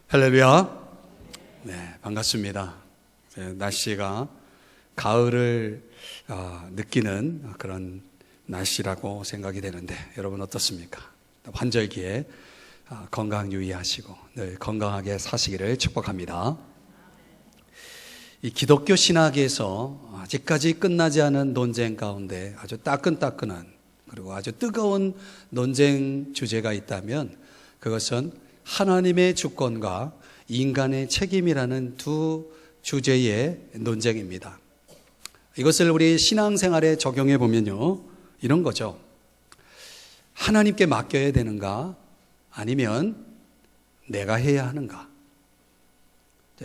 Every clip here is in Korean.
할렐루야. 네, 반갑습니다. 날씨가 가을을 느끼는 그런 날씨라고 생각이 되는데 여러분 어떻습니까? 환절기에 건강 유의하시고 늘 건강하게 사시기를 축복합니다. 이 기독교 신학에서 아직까지 끝나지 않은 논쟁 가운데 아주 따끈따끈한 그리고 아주 뜨거운 논쟁 주제가 있다면 그것은 하나님의 주권과 인간의 책임이라는 두 주제의 논쟁입니다. 이것을 우리 신앙생활에 적용해 보면요, 이런 거죠. 하나님께 맡겨야 되는가? 아니면 내가 해야 하는가?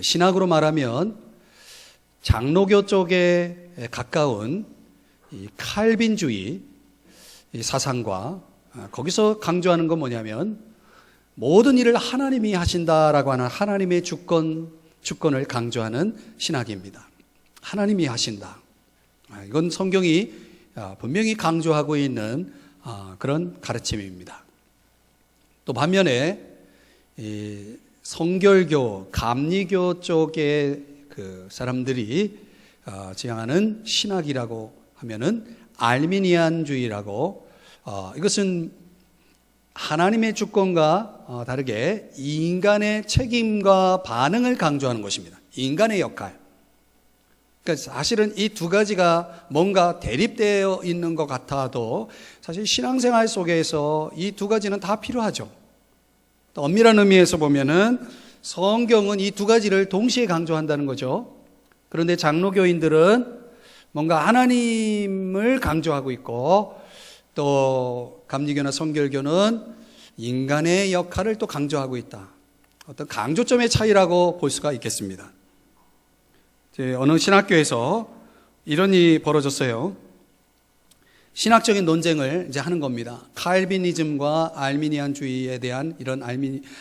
신학으로 말하면 장로교 쪽에 가까운 이 칼빈주의 사상과 거기서 강조하는 건 뭐냐면 모든 일을 하나님이 하신다라고 하는 하나님의 주권을 강조하는 신학입니다. 하나님이 하신다. 이건 성경이 분명히 강조하고 있는 그런 가르침입니다. 또 반면에 성결교, 감리교 쪽의 그 사람들이 지향하는 신학이라고 하면은 알미니안주의라고 이것은 하나님의 주권과 다르게 인간의 책임과 반응을 강조하는 것입니다. 인간의 역할. 그러니까 사실은 이 두 가지가 뭔가 대립되어 있는 것 같아도 사실 신앙생활 속에서 이 두 가지는 다 필요하죠. 또 엄밀한 의미에서 보면은 성경은 이 두 가지를 동시에 강조한다는 거죠. 그런데 장로교인들은 뭔가 하나님을 강조하고 있고 또 감리교나 성결교는 인간의 역할을 또 강조하고 있다. 어떤 강조점의 차이라고 볼 수가 있겠습니다. 어느 신학교에서 이런 일이 벌어졌어요. 신학적인 논쟁을 이제 하는 겁니다. 칼비니즘과 알미니안주의에 대한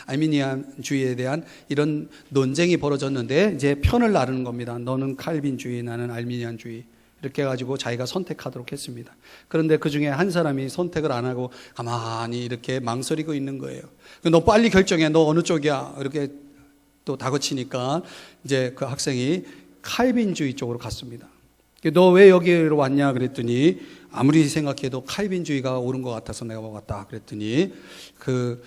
알미니안주의에 대한 이런 논쟁이 벌어졌는데 이제 편을 나누는 겁니다. 너는 칼빈주의, 나는 알미니안주의. 이렇게 해가지고 자기가 선택하도록 했습니다. 그런데 그 중에 한 사람이 선택을 안 하고 가만히 이렇게 망설이고 있는 거예요. 너 빨리 결정해. 너 어느 쪽이야? 이렇게 또 다그치니까 이제 그 학생이 칼빈주의 쪽으로 갔습니다. 너 왜 여기로 왔냐? 그랬더니 아무리 생각해도 칼빈주의가 옳은 것 같아서 내가 왔다. 그랬더니 그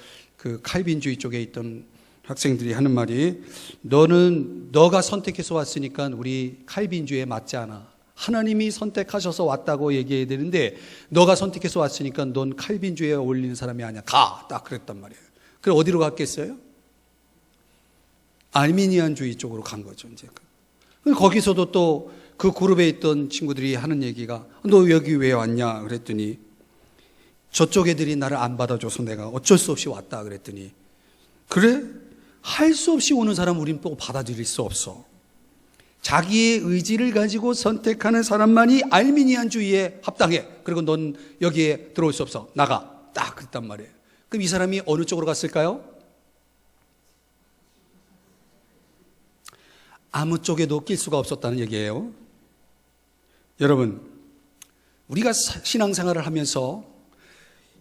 칼빈주의 쪽에 있던 학생들이 하는 말이 너가 선택해서 왔으니까 우리 칼빈주의에 맞지 않아. 하나님이 선택하셔서 왔다고 얘기해야 되는데 너가 선택해서 왔으니까 넌 칼빈주의에 어울리는 사람이 아니야. 가! 딱 그랬단 말이에요. 그럼 어디로 갔겠어요? 알미니안주의 쪽으로 간 거죠. 이제 거기서도 또 그 그룹에 있던 친구들이 하는 얘기가 너 여기 왜 왔냐? 그랬더니 저쪽 애들이 나를 안 받아줘서 내가 어쩔 수 없이 왔다. 그랬더니 그래? 할 수 없이 오는 사람 우린 또 받아들일 수 없어. 자기의 의지를 가지고 선택하는 사람만이 알미니안주의에 합당해. 그리고 넌 여기에 들어올 수 없어. 나가. 딱 그랬단 말이에요. 그럼 이 사람이 어느 쪽으로 갔을까요? 아무 쪽에도 낄 수가 없었다는 얘기예요. 여러분, 우리가 신앙생활을 하면서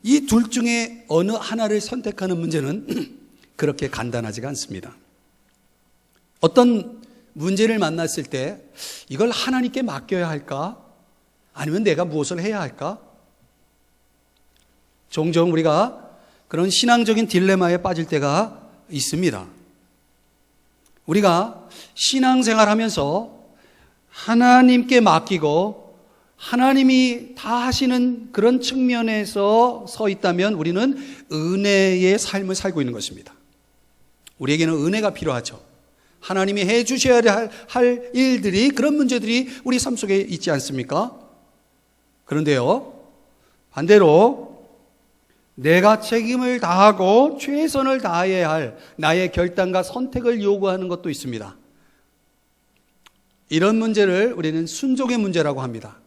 이 둘 중에 어느 하나를 선택하는 문제는 그렇게 간단하지가 않습니다. 어떤 문제를 만났을 때 이걸 하나님께 맡겨야 할까? 아니면 내가 무엇을 해야 할까? 종종 우리가 그런 신앙적인 딜레마에 빠질 때가 있습니다. 우리가 신앙생활 하면서 하나님께 맡기고 하나님이 다 하시는 그런 측면에서 서 있다면 우리는 은혜의 삶을 살고 있는 것입니다. 우리에게는 은혜가 필요하죠. 하나님이 해 주셔야 할 일들이, 그런 문제들이 우리 삶 속에 있지 않습니까? 그런데요, 반대로 내가 책임을 다하고 최선을 다해야 할 나의 결단과 선택을 요구하는 것도 있습니다. 이런 문제를 우리는 순종의 문제라고 합니다.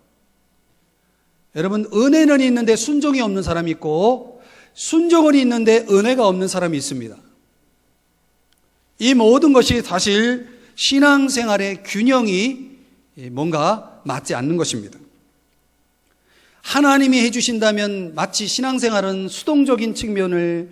여러분, 은혜는 있는데 순종이 없는 사람이 있고 순종은 있는데 은혜가 없는 사람이 있습니다. 이 모든 것이 사실 신앙생활의 균형이 뭔가 맞지 않는 것입니다. 하나님이 해주신다면 마치 신앙생활은 수동적인 측면을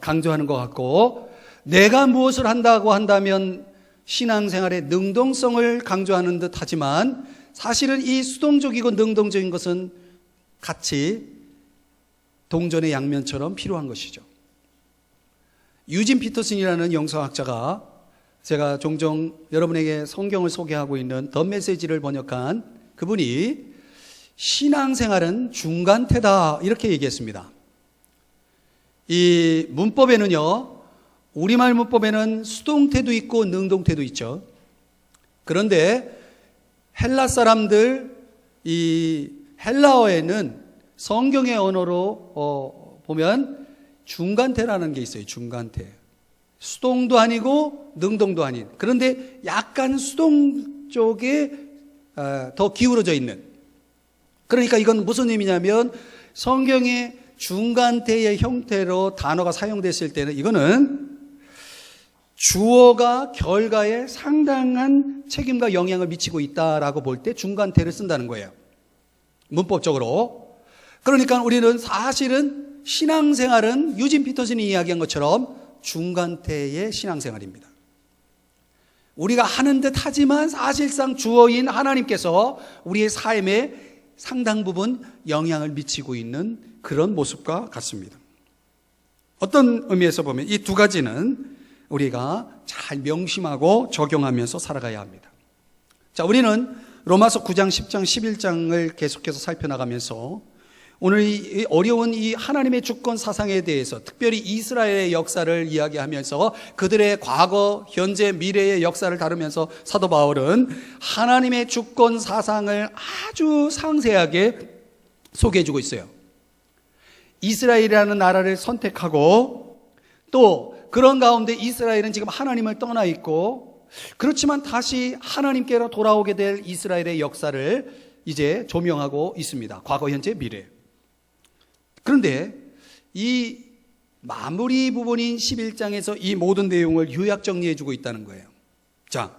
강조하는 것 같고 내가 무엇을 한다고 한다면 신앙생활의 능동성을 강조하는 듯 하지만 사실은 이 수동적이고 능동적인 것은 같이 동전의 양면처럼 필요한 것이죠. 유진 피터슨이라는 영성학자가 제가 종종 여러분에게 성경을 소개하고 있는 더 메시지를 번역한 그분이 신앙생활은 중간태다 이렇게 얘기했습니다. 이 문법에는요, 우리말 문법에는 수동태도 있고 능동태도 있죠. 그런데 헬라 사람들, 이 헬라어에는 성경의 언어로 보면 중간태라는 게 있어요. 중간태. 수동도 아니고 능동도 아닌. 그런데 약간 수동 쪽에 더 기울어져 있는. 그러니까 이건 무슨 의미냐면 성경의 중간태의 형태로 단어가 사용됐을 때는 이거는 주어가 결과에 상당한 책임과 영향을 미치고 있다라고 볼 때 중간태를 쓴다는 거예요. 문법적으로. 그러니까 우리는 사실은 신앙생활은 유진 피터슨이 이야기한 것처럼 중간태의 신앙생활입니다. 우리가 하는 듯 하지만 사실상 주어인 하나님께서 우리의 삶에 상당 부분 영향을 미치고 있는 그런 모습과 같습니다. 어떤 의미에서 보면 이 두 가지는 우리가 잘 명심하고 적용하면서 살아가야 합니다. 자, 우리는 로마서 9장, 10장, 11장을 계속해서 살펴나가면서 오늘 이 어려운 이 하나님의 주권 사상에 대해서 특별히 이스라엘의 역사를 이야기하면서 그들의 과거, 현재, 미래의 역사를 다루면서 사도 바울은 하나님의 주권 사상을 아주 상세하게 소개해주고 있어요. 이스라엘이라는 나라를 선택하고 또 그런 가운데 이스라엘은 지금 하나님을 떠나 있고 그렇지만 다시 하나님께로 돌아오게 될 이스라엘의 역사를 이제 조명하고 있습니다. 과거, 현재, 미래. 그런데 이 마무리 부분인 11장에서 이 모든 내용을 요약 정리해 주고 있다는 거예요. 자,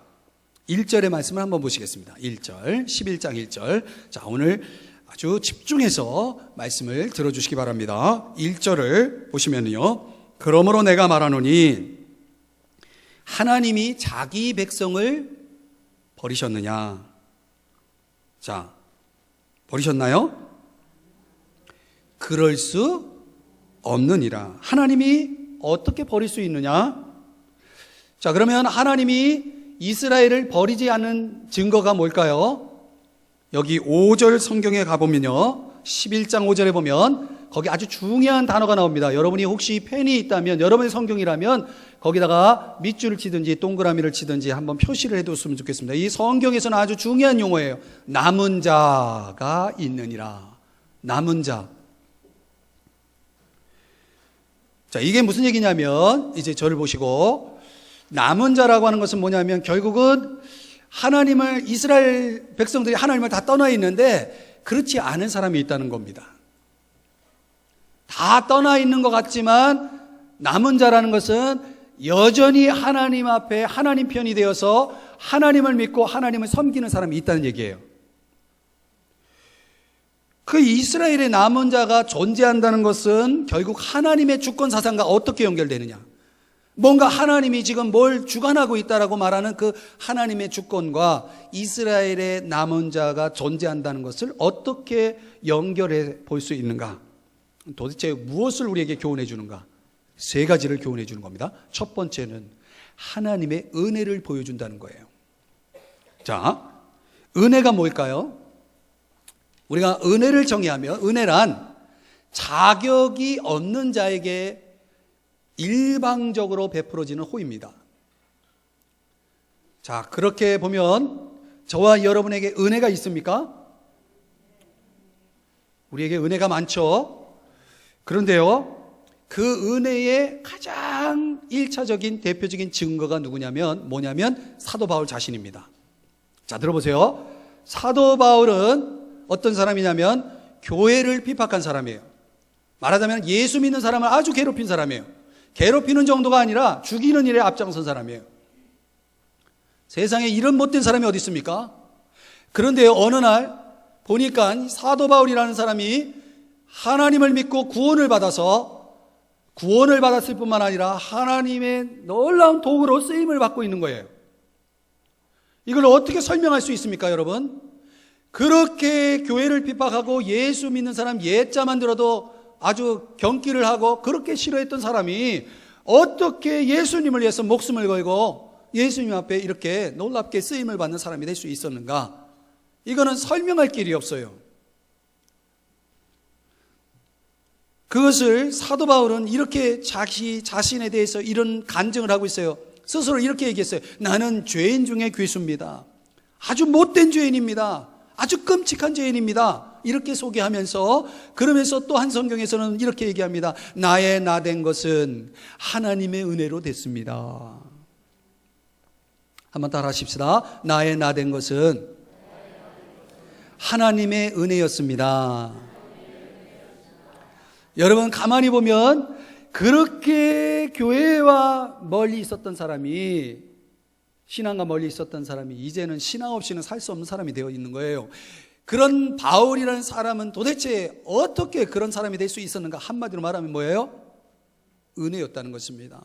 1절의 말씀을 한번 보시겠습니다. 1절, 11장 1절. 자, 오늘 아주 집중해서 말씀을 들어주시기 바랍니다. 1절을 보시면요. 그러므로 내가 말하노니 하나님이 자기 백성을 버리셨느냐? 자, 버리셨나요? 그럴 수 없느니라. 하나님이 어떻게 버릴 수 있느냐? 자, 그러면 하나님이 이스라엘을 버리지 않는 증거가 뭘까요? 여기 5절 성경에 가보면요. 11장 5절에 보면 거기 아주 중요한 단어가 나옵니다. 여러분이 혹시 펜이 있다면 여러분의 성경이라면 거기다가 밑줄을 치든지 동그라미를 치든지 한번 표시를 해뒀으면 좋겠습니다. 이 성경에서는 아주 중요한 용어예요. 남은 자가 있느니라. 남은 자. 자, 이게 무슨 얘기냐면 이제 저를 보시고 남은 자라고 하는 것은 뭐냐면 결국은 하나님을 이스라엘 백성들이 하나님을 다 떠나 있는데 그렇지 않은 사람이 있다는 겁니다. 다 떠나 있는 것 같지만 남은 자라는 것은 여전히 하나님 앞에 하나님 편이 되어서 하나님을 믿고 하나님을 섬기는 사람이 있다는 얘기예요. 그 이스라엘의 남은 자가 존재한다는 것은 결국 하나님의 주권 사상과 어떻게 연결되느냐? 뭔가 하나님이 지금 뭘 주관하고 있다라고 말하는 그 하나님의 주권과 이스라엘의 남은 자가 존재한다는 것을 어떻게 연결해 볼 수 있는가? 도대체 무엇을 우리에게 교훈해 주는가? 세 가지를 교훈해 주는 겁니다. 첫 번째는 하나님의 은혜를 보여준다는 거예요. 자, 은혜가 뭘까요? 우리가 은혜를 정의하면 은혜란 자격이 없는 자에게 일방적으로 베풀어지는 호의입니다. 자, 그렇게 보면 저와 여러분에게 은혜가 있습니까? 우리에게 은혜가 많죠. 그런데요, 그 은혜의 가장 1차적인 대표적인 증거가 누구냐면 뭐냐면 사도 바울 자신입니다. 자, 들어보세요. 사도 바울은 어떤 사람이냐면 교회를 핍박한 사람이에요. 말하자면 예수 믿는 사람을 아주 괴롭힌 사람이에요. 괴롭히는 정도가 아니라 죽이는 일에 앞장선 사람이에요. 세상에 이런 못된 사람이 어디 있습니까? 그런데 어느 날 보니까 사도 바울이라는 사람이 하나님을 믿고 구원을 받아서 구원을 받았을 뿐만 아니라 하나님의 놀라운 도구로 쓰임을 받고 있는 거예요. 이걸 어떻게 설명할 수 있습니까, 여러분? 그렇게 교회를 핍박하고 예수 믿는 사람 예자만 들어도 아주 경기를 하고 그렇게 싫어했던 사람이 어떻게 예수님을 위해서 목숨을 걸고 예수님 앞에 이렇게 놀랍게 쓰임을 받는 사람이 될 수 있었는가? 이거는 설명할 길이 없어요. 그것을 사도 바울은 이렇게 자신에 대해서 이런 간증을 하고 있어요. 스스로 이렇게 얘기했어요. 나는 죄인 중에 괴수입니다. 아주 못된 죄인입니다. 아주 끔찍한 죄인입니다. 이렇게 소개하면서, 그러면서 또 한 성경에서는 이렇게 얘기합니다. 나의 나된 것은 하나님의 은혜로 됐습니다. 한번 따라 하십시다. 나의 나된 것은 하나님의 은혜였습니다. 여러분, 가만히 보면 그렇게 교회와 멀리 있었던 사람이, 신앙과 멀리 있었던 사람이 이제는 신앙 없이는 살 수 없는 사람이 되어 있는 거예요. 그런 바울이라는 사람은 도대체 어떻게 그런 사람이 될 수 있었는가? 한마디로 말하면 뭐예요? 은혜였다는 것입니다.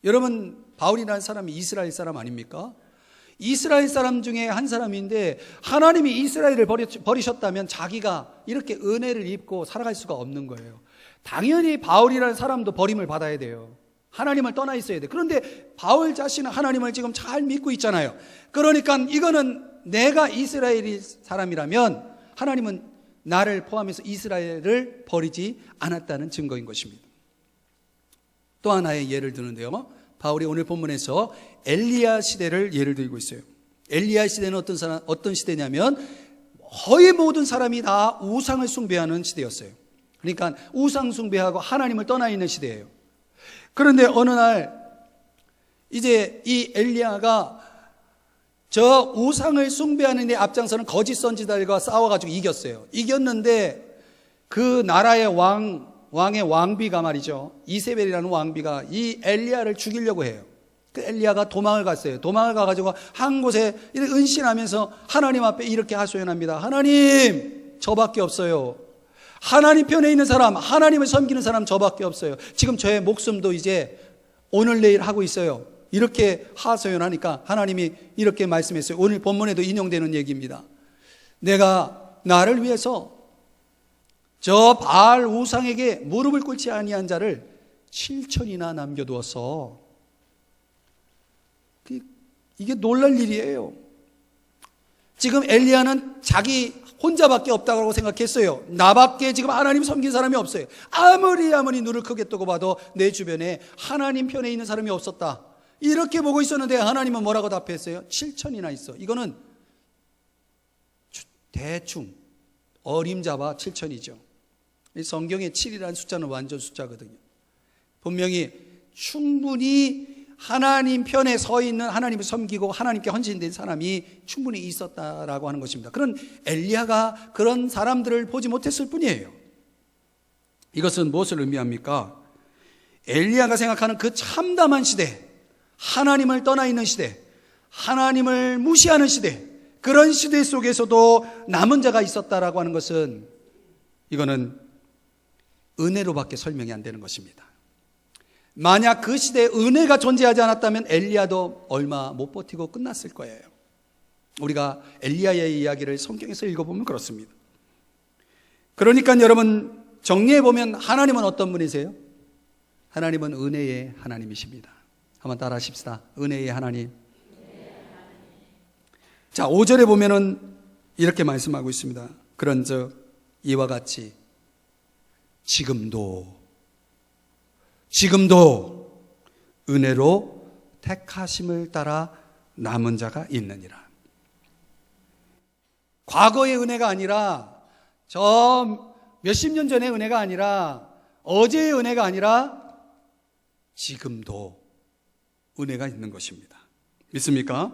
여러분, 바울이라는 사람이 이스라엘 사람 아닙니까? 이스라엘 사람 중에 한 사람인데 하나님이 이스라엘을 버리셨다면 자기가 이렇게 은혜를 입고 살아갈 수가 없는 거예요. 당연히 바울이라는 사람도 버림을 받아야 돼요. 하나님을 떠나 있어야 돼. 그런데 바울 자신은 하나님을 지금 잘 믿고 있잖아요. 그러니까 이거는 내가 이스라엘이 사람이라면 하나님은 나를 포함해서 이스라엘을 버리지 않았다는 증거인 것입니다. 또 하나의 예를 드는데요, 바울이 오늘 본문에서 엘리야 시대를 예를 들고 있어요. 엘리야 시대는 어떤 시대냐면 거의 모든 사람이 다 우상을 숭배하는 시대였어요. 그러니까 우상 숭배하고 하나님을 떠나 있는 시대예요. 그런데 어느 날 이제 이 엘리야가 저 우상을 숭배하는 데 앞장서는 거짓 선지자들과 싸워가지고 이겼어요. 이겼는데 그 나라의 왕의 왕비가 말이죠, 이세벨이라는 왕비가 이 엘리야를 죽이려고 해요. 그 엘리야가 도망을 갔어요. 도망을 가가지고 한 곳에 은신하면서 하나님 앞에 이렇게 하소연합니다. 하나님, 저밖에 없어요. 하나님 편에 있는 사람, 하나님을 섬기는 사람 저밖에 없어요. 지금 저의 목숨도 이제 오늘 내일 하고 있어요. 이렇게 하소연하니까 하나님이 이렇게 말씀했어요. 오늘 본문에도 인용되는 얘기입니다. 내가 나를 위해서 저 바알 우상에게 무릎을 꿇지 아니한 자를 7천이나 남겨두어서, 이게 놀랄 일이에요. 지금 엘리야는 자기 혼자밖에 없다고 생각했어요. 나밖에 지금 하나님 섬긴 사람이 없어요. 아무리 눈을 크게 뜨고 봐도 내 주변에 하나님 편에 있는 사람이 없었다. 이렇게 보고 있었는데 하나님은 뭐라고 답했어요? 7천이나 있어. 이거는 대충 어림잡아 7천이죠. 성경의 7이라는 숫자는 완전 숫자거든요. 분명히 충분히 하나님 편에 서 있는, 하나님을 섬기고 하나님께 헌신된 사람이 충분히 있었다라고 하는 것입니다. 그런 엘리야가 그런 사람들을 보지 못했을 뿐이에요. 이것은 무엇을 의미합니까? 엘리야가 생각하는 그 참담한 시대, 하나님을 떠나 있는 시대, 하나님을 무시하는 시대, 그런 시대 속에서도 남은 자가 있었다라고 하는 것은, 이거는 은혜로밖에 설명이 안 되는 것입니다. 만약 그 시대에 은혜가 존재하지 않았다면 엘리야도 얼마 못 버티고 끝났을 거예요. 우리가 엘리야의 이야기를 성경에서 읽어보면 그렇습니다. 그러니까 여러분, 정리해보면 하나님은 어떤 분이세요? 하나님은 은혜의 하나님이십니다. 한번 따라 하십시다. 은혜의 하나님. 자, 5절에 보면은 이렇게 말씀하고 있습니다. 그런즉 이와 같이 지금도 은혜로 택하심을 따라 남은 자가 있느니라. 과거의 은혜가 아니라, 저 몇십 년 전의 은혜가 아니라, 어제의 은혜가 아니라 지금도 은혜가 있는 것입니다. 믿습니까?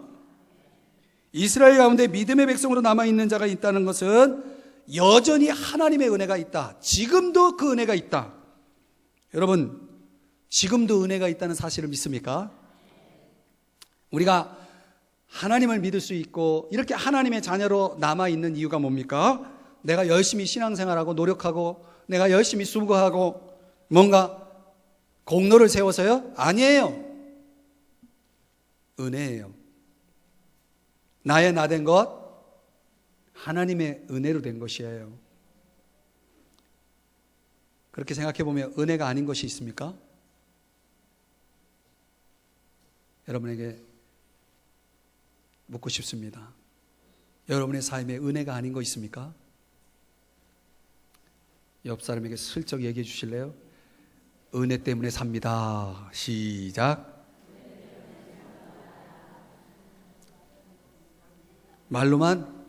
이스라엘 가운데 믿음의 백성으로 남아있는 자가 있다는 것은 여전히 하나님의 은혜가 있다. 지금도 그 은혜가 있다. 여러분, 지금도 은혜가 있다는 사실을 믿습니까? 우리가 하나님을 믿을 수 있고 이렇게 하나님의 자녀로 남아있는 이유가 뭡니까? 내가 열심히 신앙생활하고 노력하고 내가 열심히 수고하고 뭔가 공로를 세워서요? 아니에요. 은혜예요. 나의 나 된 것, 하나님의 은혜로 된 것이에요. 그렇게 생각해 보면 은혜가 아닌 것이 있습니까? 여러분에게 묻고 싶습니다. 여러분의 삶에 은혜가 아닌 거 있습니까? 옆 사람에게 슬쩍 얘기해 주실래요? 은혜 때문에 삽니다. 시작. 말로만?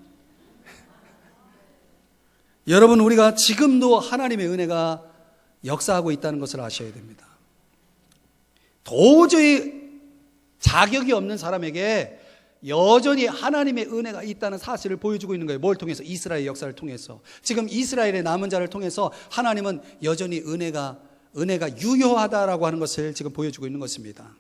여러분, 우리가 지금도 하나님의 은혜가 역사하고 있다는 것을 아셔야 됩니다. 도저히 자격이 없는 사람에게 여전히 하나님의 은혜가 있다는 사실을 보여주고 있는 거예요. 뭘 통해서? 이스라엘 역사를 통해서. 지금 이스라엘의 남은 자를 통해서 하나님은 여전히 은혜가 유효하다라고 하는 것을 지금 보여주고 있는 것입니다.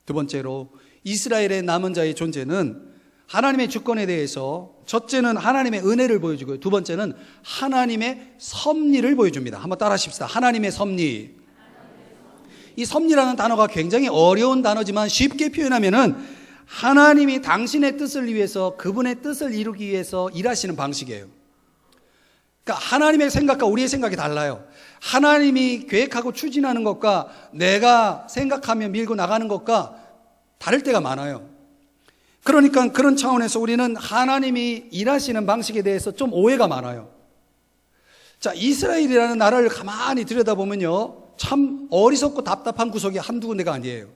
두 번째로, 이스라엘의 남은 자의 존재는 하나님의 주권에 대해서 첫째는 하나님의 은혜를 보여주고요. 두 번째는 하나님의 섭리를 보여줍니다. 한번 따라 하십시다. 하나님의 섭리. 이 섭리라는 단어가 굉장히 어려운 단어지만 쉽게 표현하면은 하나님이 당신의 뜻을 위해서, 그분의 뜻을 이루기 위해서 일하시는 방식이에요. 그러니까 하나님의 생각과 우리의 생각이 달라요. 하나님이 계획하고 추진하는 것과 내가 생각하며 밀고 나가는 것과 다를 때가 많아요. 그러니까 그런 차원에서 우리는 하나님이 일하시는 방식에 대해서 좀 오해가 많아요. 자, 이스라엘이라는 나라를 가만히 들여다보면요, 참 어리석고 답답한 구석이 한두 군데가 아니에요.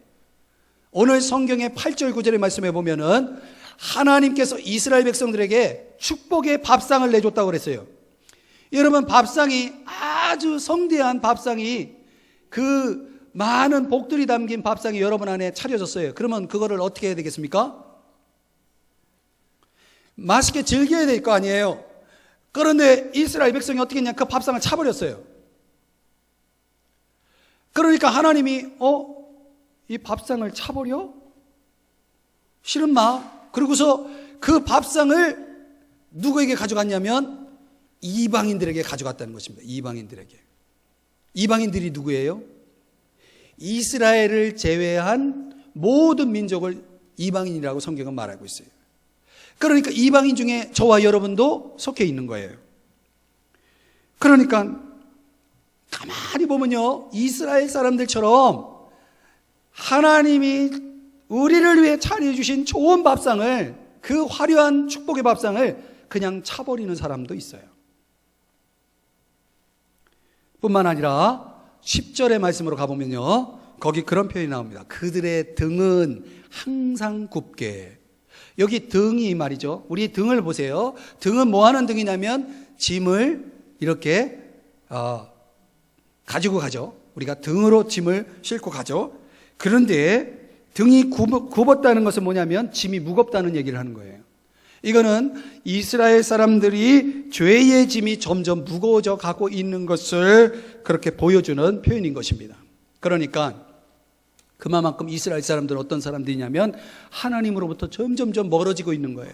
오늘 성경의 8절 9절의 말씀에 보면은 하나님께서 이스라엘 백성들에게 축복의 밥상을 내줬다고 그랬어요. 여러분, 밥상이 아주 성대한 밥상이, 그 많은 복들이 담긴 밥상이 여러분 안에 차려졌어요. 그러면 그거를 어떻게 해야 되겠습니까? 맛있게 즐겨야 될 거 아니에요. 그런데 이스라엘 백성이 어떻게 했냐? 그 밥상을 차버렸어요. 그러니까 하나님이 이 밥상을 차버려? 싫은 마. 그러고서 그 밥상을 누구에게 가져갔냐면 이방인들에게 가져갔다는 것입니다. 이방인들에게. 이방인들이 누구예요? 이스라엘을 제외한 모든 민족을 이방인이라고 성경은 말하고 있어요. 그러니까 이방인 중에 저와 여러분도 속해 있는 거예요. 그러니까 가만히 보면요, 이스라엘 사람들처럼 하나님이 우리를 위해 차려해 주신 좋은 밥상을, 그 화려한 축복의 밥상을 그냥 차버리는 사람도 있어요. 뿐만 아니라 10절의 말씀으로 가보면요, 거기 그런 표현이 나옵니다. 그들의 등은 항상 굽게. 여기 등이 말이죠. 우리 등을 보세요. 등은 뭐 하는 등이냐면 짐을 이렇게 가지고 가죠. 우리가 등으로 짐을 싣고 가죠. 그런데 등이 굽었다는 것은 뭐냐면 짐이 무겁다는 얘기를 하는 거예요. 이거는 이스라엘 사람들이 죄의 짐이 점점 무거워져 가고 있는 것을 그렇게 보여주는 표현인 것입니다. 그러니까 그만큼 이스라엘 사람들은 어떤 사람들이냐면 하나님으로부터 점점점 멀어지고 있는 거예요.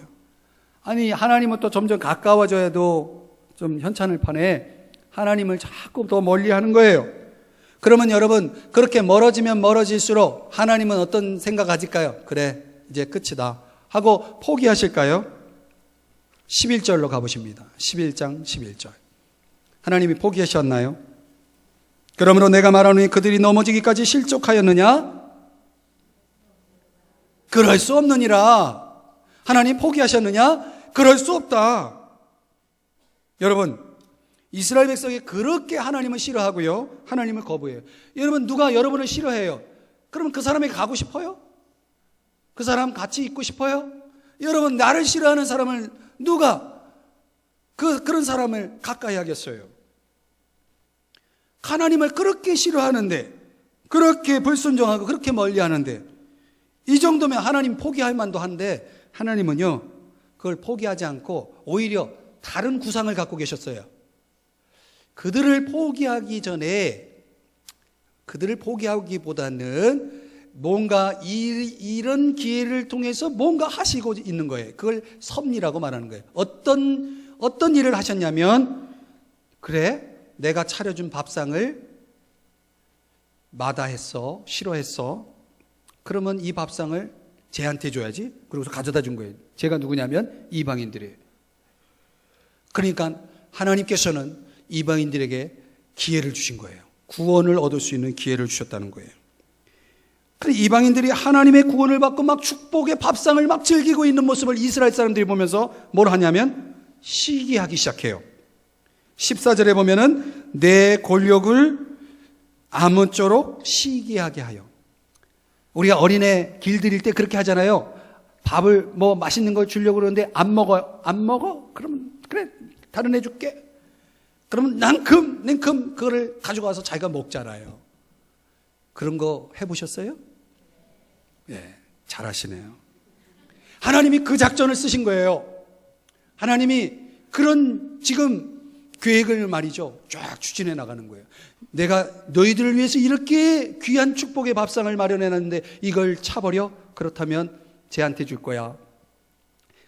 아니, 하나님은 점점 가까워져야도 좀 현찮을 판에 하나님을 자꾸 더 멀리 하는 거예요. 그러면 여러분, 그렇게 멀어지면 멀어질수록 하나님은 어떤 생각 가질까요? 그래, 이제 끝이다 하고 포기하실까요? 11절로 가보십니다. 11장 11절. 하나님이 포기하셨나요? 그러므로 내가 말하노니 그들이 넘어지기까지 실족하였느냐? 그럴 수 없느니라. 하나님 포기하셨느냐? 그럴 수 없다. 여러분, 이스라엘 백성이 그렇게 하나님을 싫어하고요, 하나님을 거부해요. 여러분, 누가 여러분을 싫어해요? 그러면 그 사람에게 가고 싶어요? 그 사람 같이 있고 싶어요? 여러분, 나를 싫어하는 사람을 누가 그런 사람을 가까이 하겠어요? 하나님을 그렇게 싫어하는데, 그렇게 불순종하고 그렇게 멀리하는데, 이 정도면 하나님 포기할 만도 한데, 하나님은요 그걸 포기하지 않고 오히려 다른 구상을 갖고 계셨어요. 그들을 포기하기 전에, 그들을 포기하기보다는 뭔가 이런 기회를 통해서 뭔가 하시고 있는 거예요. 그걸 섭리라고 말하는 거예요. 어떤 일을 하셨냐면, 그래, 내가 차려준 밥상을 마다했어, 싫어했어. 그러면 이 밥상을 쟤한테 줘야지. 그러고서 가져다 준 거예요. 제가 누구냐면 이방인들이에요. 그러니까 하나님께서는 이방인들에게 기회를 주신 거예요. 구원을 얻을 수 있는 기회를 주셨다는 거예요. 그런데 이방인들이 하나님의 구원을 받고 막 축복의 밥상을 막 즐기고 있는 모습을 이스라엘 사람들이 보면서 뭘 하냐면 시기하기 시작해요. 14절에 보면은 내 권력을 아무쪼록 시기하게 하여. 우리가 어린애 길들일 때 그렇게 하잖아요. 밥을 뭐 맛있는 걸 주려고 그러는데 안 먹어? 그러면 그래 다른 애 줄게. 그러면 냉큼 그거를 가져가서 자기가 먹잖아요. 그런 거 해보셨어요? 예, 잘하시네요. 하나님이 그 작전을 쓰신 거예요. 하나님이 그런 지금 계획을 말이죠 쫙 추진해 나가는 거예요. 내가 너희들을 위해서 이렇게 귀한 축복의 밥상을 마련해놨는데 이걸 차버려? 그렇다면 쟤한테 줄 거야.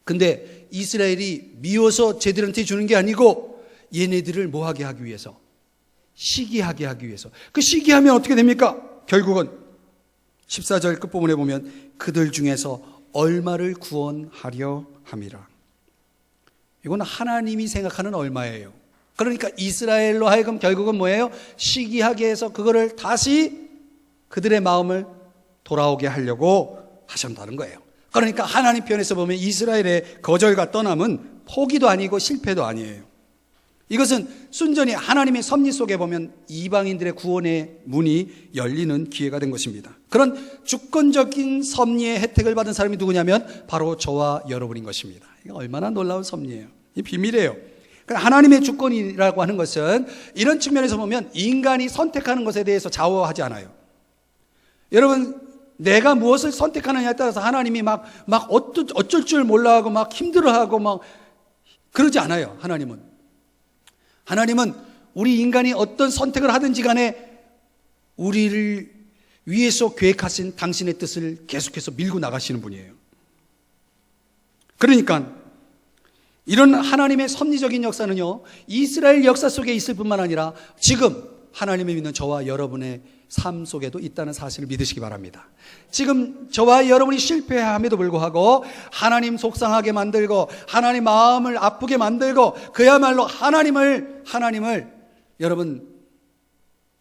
근데 이스라엘이 미워서 쟤들한테 주는 게 아니고 얘네들을 뭐하게 하기 위해서, 시기하게 하기 위해서. 그 시기하면 어떻게 됩니까? 결국은 14절 끝부분에 보면 그들 중에서 얼마를 구원하려 함이라. 이건 하나님이 생각하는 얼마예요. 그러니까 이스라엘로 하여금 결국은 뭐예요? 시기하게 해서 그거를 다시 그들의 마음을 돌아오게 하려고 하신다는 거예요. 그러니까 하나님 편에서 보면 이스라엘의 거절과 떠남은 포기도 아니고 실패도 아니에요. 이것은 순전히 하나님의 섭리 속에 보면 이방인들의 구원의 문이 열리는 기회가 된 것입니다. 그런 주권적인 섭리의 혜택을 받은 사람이 누구냐면 바로 저와 여러분인 것입니다. 이거 얼마나 놀라운 섭리예요. 이 비밀이에요. 하나님의 주권이라고 하는 것은 이런 측면에서 보면 인간이 선택하는 것에 대해서 좌우하지 않아요. 여러분, 내가 무엇을 선택하느냐에 따라서 하나님이 막 어쩔 줄 몰라하고 막 힘들어하고 막 그러지 않아요. 하나님은 우리 인간이 어떤 선택을 하든지 간에 우리를 위해서 계획하신 당신의 뜻을 계속해서 밀고 나가시는 분이에요. 그러니까 이런 하나님의 섭리적인 역사는요, 이스라엘 역사 속에 있을 뿐만 아니라 지금 하나님을 믿는 저와 여러분의 삶 속에도 있다는 사실을 믿으시기 바랍니다. 지금 저와 여러분이 실패함에도 불구하고 하나님 속상하게 만들고 하나님 마음을 아프게 만들고 그야말로 하나님을 여러분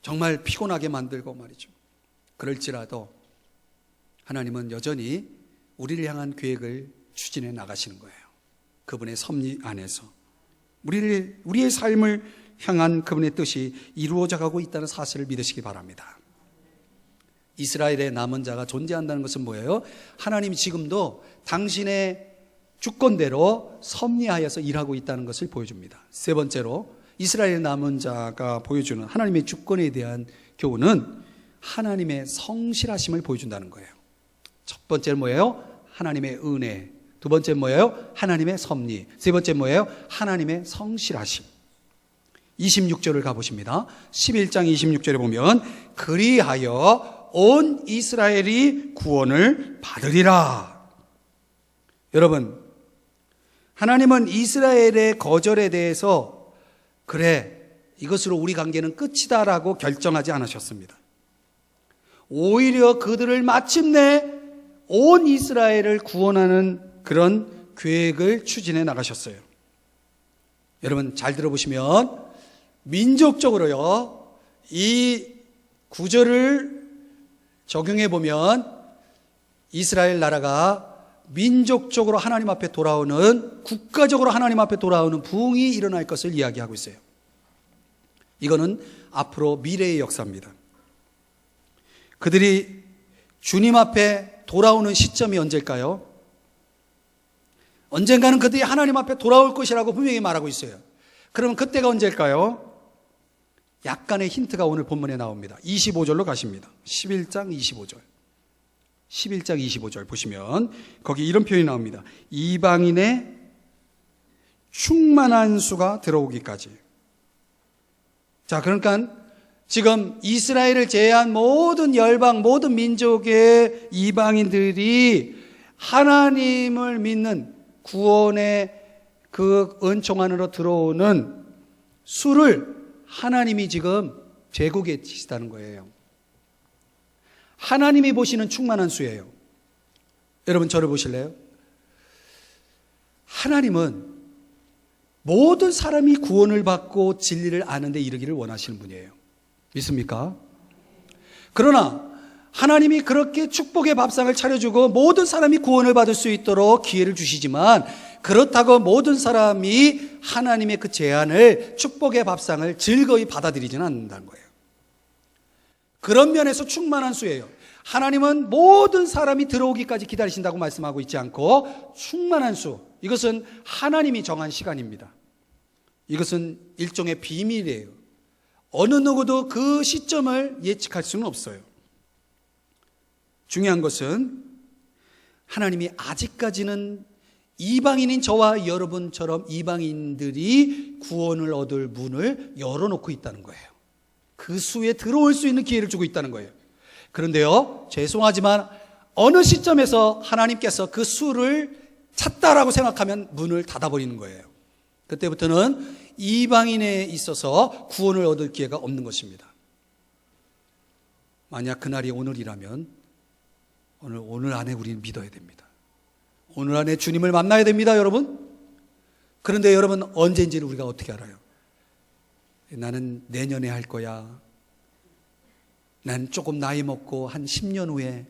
정말 피곤하게 만들고 말이죠. 그럴지라도 하나님은 여전히 우리를 향한 계획을 추진해 나가시는 거예요. 그분의 섭리 안에서 우리의 삶을 향한 그분의 뜻이 이루어져 가고 있다는 사실을 믿으시기 바랍니다. 이스라엘의 남은 자가 존재한다는 것은 뭐예요? 하나님이 지금도 당신의 주권대로 섭리하여서 일하고 있다는 것을 보여줍니다. 세 번째로 이스라엘의 남은 자가 보여주는 하나님의 주권에 대한 교훈은 하나님의 성실하심을 보여준다는 거예요. 첫 번째는 뭐예요? 하나님의 은혜. 두 번째는 뭐예요? 하나님의 섭리. 세 번째는 뭐예요? 하나님의 성실하심. 26절을 가보십니다. 11장 26절에 보면 그리하여 온 이스라엘이 구원을 받으리라. 여러분, 하나님은 이스라엘의 거절에 대해서 그래, 이것으로 우리 관계는 끝이다라고 결정하지 않으셨습니다. 오히려 그들을 마침내 온 이스라엘을 구원하는 그런 계획을 추진해 나가셨어요. 여러분 잘 들어보시면 민족적으로요, 이 구절을 적용해 보면 이스라엘 나라가 민족적으로 하나님 앞에 돌아오는, 국가적으로 하나님 앞에 돌아오는 부흥이 일어날 것을 이야기하고 있어요. 이거는 앞으로 미래의 역사입니다. 그들이 주님 앞에 돌아오는 시점이 언제일까요? 언젠가는 그들이 하나님 앞에 돌아올 것이라고 분명히 말하고 있어요. 그러면 그때가 언제일까요? 약간의 힌트가 오늘 본문에 나옵니다. 25절로 가십니다. 11장 25절. 11장 25절 보시면 거기 이런 표현이 나옵니다. 이방인의 충만한 수가 들어오기까지. 자, 그러니까 지금 이스라엘을 제외한 모든 열방, 모든 민족의 이방인들이 하나님을 믿는 구원의 그 은총 안으로 들어오는 수를 하나님이 지금 제국에 치시다는 거예요. 하나님이 보시는 충만한 수예요. 여러분 저를 보실래요? 하나님은 모든 사람이 구원을 받고 진리를 아는 데 이르기를 원하시는 분이에요. 믿습니까? 그러나 하나님이 그렇게 축복의 밥상을 차려주고 모든 사람이 구원을 받을 수 있도록 기회를 주시지만, 그렇다고 모든 사람이 하나님의 그 제안을, 축복의 밥상을 즐거이 받아들이지는 않는다는 거예요. 그런 면에서 충만한 수예요. 하나님은 모든 사람이 들어오기까지 기다리신다고 말씀하고 있지 않고 충만한 수, 이것은 하나님이 정한 시간입니다. 이것은 일종의 비밀이에요. 어느 누구도 그 시점을 예측할 수는 없어요. 중요한 것은 하나님이 아직까지는 이방인인 저와 여러분처럼 이방인들이 구원을 얻을 문을 열어놓고 있다는 거예요. 그 수에 들어올 수 있는 기회를 주고 있다는 거예요. 그런데요, 죄송하지만 어느 시점에서 하나님께서 그 수를 찼다라고 생각하면 문을 닫아버리는 거예요. 그때부터는 이방인에 있어서 구원을 얻을 기회가 없는 것입니다. 만약 그날이 오늘이라면 오늘 안에 우리는 믿어야 됩니다. 오늘 안에 주님을 만나야 됩니다, 여러분. 그런데 여러분, 언제인지를 우리가 어떻게 알아요? 나는 내년에 할 거야. 난 조금 나이 먹고 한 10년 후에.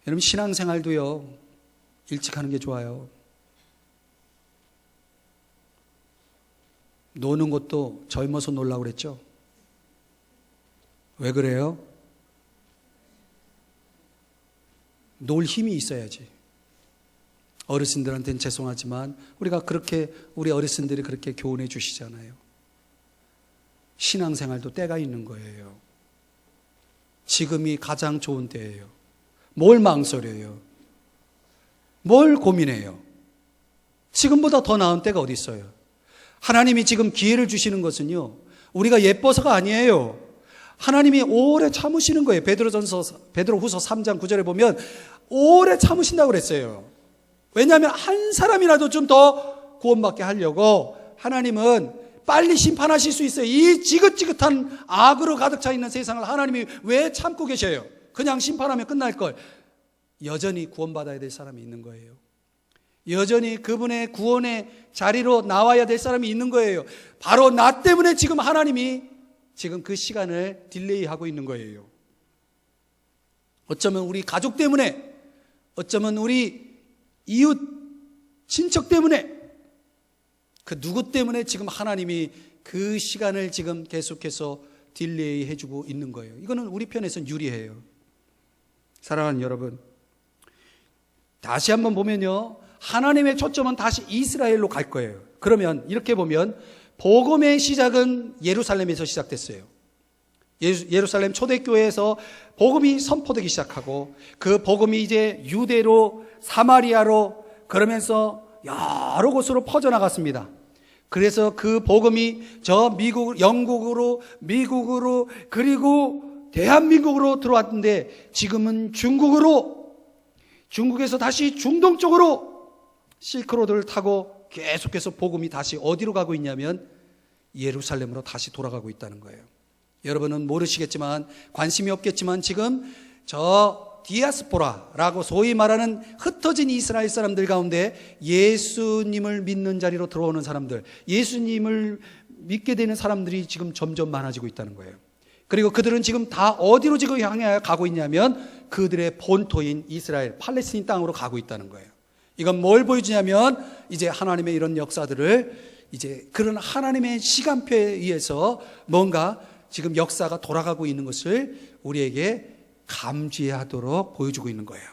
여러분, 신앙생활도요, 일찍 하는 게 좋아요. 노는 것도 젊어서 놀라고 그랬죠? 왜 그래요? 놀 힘이 있어야지. 어르신들한테는 죄송하지만 우리 어르신들이 그렇게 교훈해 주시잖아요. 신앙생활도 때가 있는 거예요. 지금이 가장 좋은 때예요. 뭘 망설여요? 뭘 고민해요? 지금보다 더 나은 때가 어디 있어요? 하나님이 지금 기회를 주시는 것은요, 우리가 예뻐서가 아니에요. 하나님이 오래 참으시는 거예요. 베드로후서 3장 9절에 보면 오래 참으신다고 그랬어요. 왜냐하면 한 사람이라도 좀 더 구원받게 하려고 하나님은 빨리 심판하실 수 있어요. 이 지긋지긋한 악으로 가득 차 있는 세상을 하나님이 왜 참고 계셔요? 그냥 심판하면 끝날 걸. 여전히 구원받아야 될 사람이 있는 거예요. 여전히 그분의 구원의 자리로 나와야 될 사람이 있는 거예요. 바로 나 때문에 지금 하나님이 지금 그 시간을 딜레이하고 있는 거예요. 어쩌면 우리 가족 때문에, 어쩌면 우리 이웃 친척 때문에, 그 누구 때문에 지금 하나님이 그 시간을 지금 계속해서 딜레이 해주고 있는 거예요. 이거는 우리 편에서는 유리해요. 사랑하는 여러분, 다시 한번 보면요, 하나님의 초점은 다시 이스라엘로 갈 거예요. 그러면 이렇게 보면 복음의 시작은 예루살렘에서 시작됐어요. 예루살렘 초대교회에서 복음이 선포되기 시작하고, 그 복음이 이제 유대로, 사마리아로, 그러면서 여러 곳으로 퍼져나갔습니다. 그래서 그 복음이 저 영국으로, 미국으로, 그리고 대한민국으로 들어왔는데, 지금은 중국에서 다시 중동 쪽으로 실크로드를 타고 계속해서 복음이 다시 어디로 가고 있냐면 예루살렘으로 다시 돌아가고 있다는 거예요. 여러분은 모르시겠지만, 관심이 없겠지만, 지금 저 디아스포라라고 소위 말하는 흩어진 이스라엘 사람들 가운데 예수님을 믿는 자리로 들어오는 사람들, 예수님을 믿게 되는 사람들이 지금 점점 많아지고 있다는 거예요. 그리고 그들은 지금 다 어디로 지금 향해 가고 있냐면 그들의 본토인 이스라엘, 팔레스틴 땅으로 가고 있다는 거예요. 이건 뭘 보여주냐면, 이제 하나님의 이런 역사들을, 이제 그런 하나님의 시간표에 의해서 뭔가 지금 역사가 돌아가고 있는 것을 우리에게 감지하도록 보여주고 있는 거예요.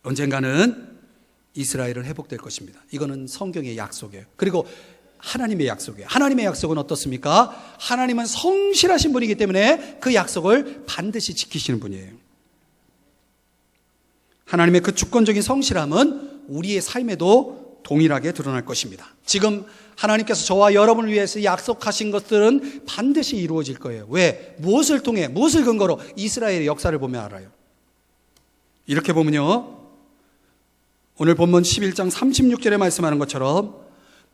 언젠가는 이스라엘은 회복될 것입니다. 이거는 성경의 약속이에요. 그리고 하나님의 약속이에요. 하나님의 약속은 어떻습니까? 하나님은 성실하신 분이기 때문에 그 약속을 반드시 지키시는 분이에요. 하나님의 그 주권적인 성실함은 우리의 삶에도 동일하게 드러날 것입니다. 지금 하나님께서 저와 여러분을 위해서 약속하신 것들은 반드시 이루어질 거예요. 왜? 무엇을 통해, 무엇을 근거로? 이스라엘의 역사를 보면 알아요. 이렇게 보면요, 오늘 본문 11장 36절에 말씀하는 것처럼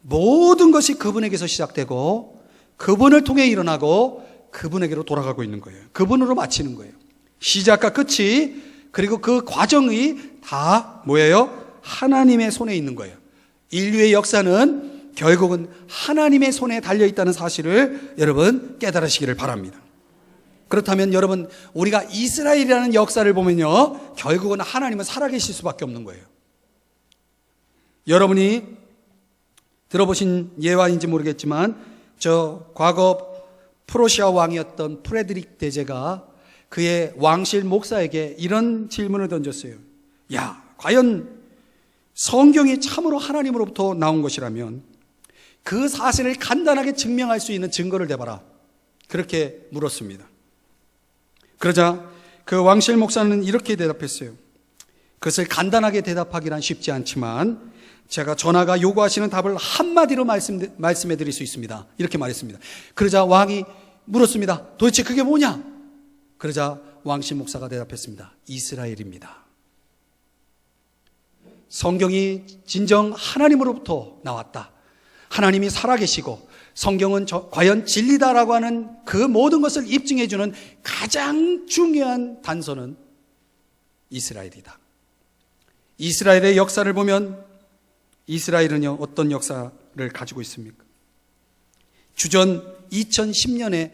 모든 것이 그분에게서 시작되고 그분을 통해 일어나고 그분에게로 돌아가고 있는 거예요. 그분으로 마치는 거예요. 시작과 끝이, 그리고 그 과정이 다 뭐예요? 하나님의 손에 있는 거예요. 인류의 역사는 결국은 하나님의 손에 달려있다는 사실을 여러분 깨달으시기를 바랍니다. 그렇다면 여러분, 우리가 이스라엘이라는 역사를 보면요, 결국은 하나님은 살아계실 수밖에 없는 거예요. 여러분이 들어보신 예화인지 모르겠지만, 저 과거 프로시아 왕이었던 프레드릭 대제가 그의 왕실 목사에게 이런 질문을 던졌어요. 야, 과연 성경이 참으로 하나님으로부터 나온 것이라면 그 사실을 간단하게 증명할 수 있는 증거를 대봐라. 그렇게 물었습니다. 그러자 그 왕실 목사는 이렇게 대답했어요. 그것을 간단하게 대답하기란 쉽지 않지만 제가 전하가 요구하시는 답을 한마디로 말씀해 드릴 수 있습니다. 이렇게 말했습니다. 그러자 왕이 물었습니다. 도대체 그게 뭐냐? 그러자 왕실 목사가 대답했습니다. 이스라엘입니다. 성경이 진정 하나님으로부터 나왔다. 하나님이 살아계시고 성경은 과연 진리다라고 하는 그 모든 것을 입증해 주는 가장 중요한 단서는 이스라엘이다. 이스라엘의 역사를 보면 이스라엘은요, 어떤 역사를 가지고 있습니까? 주전 2010년에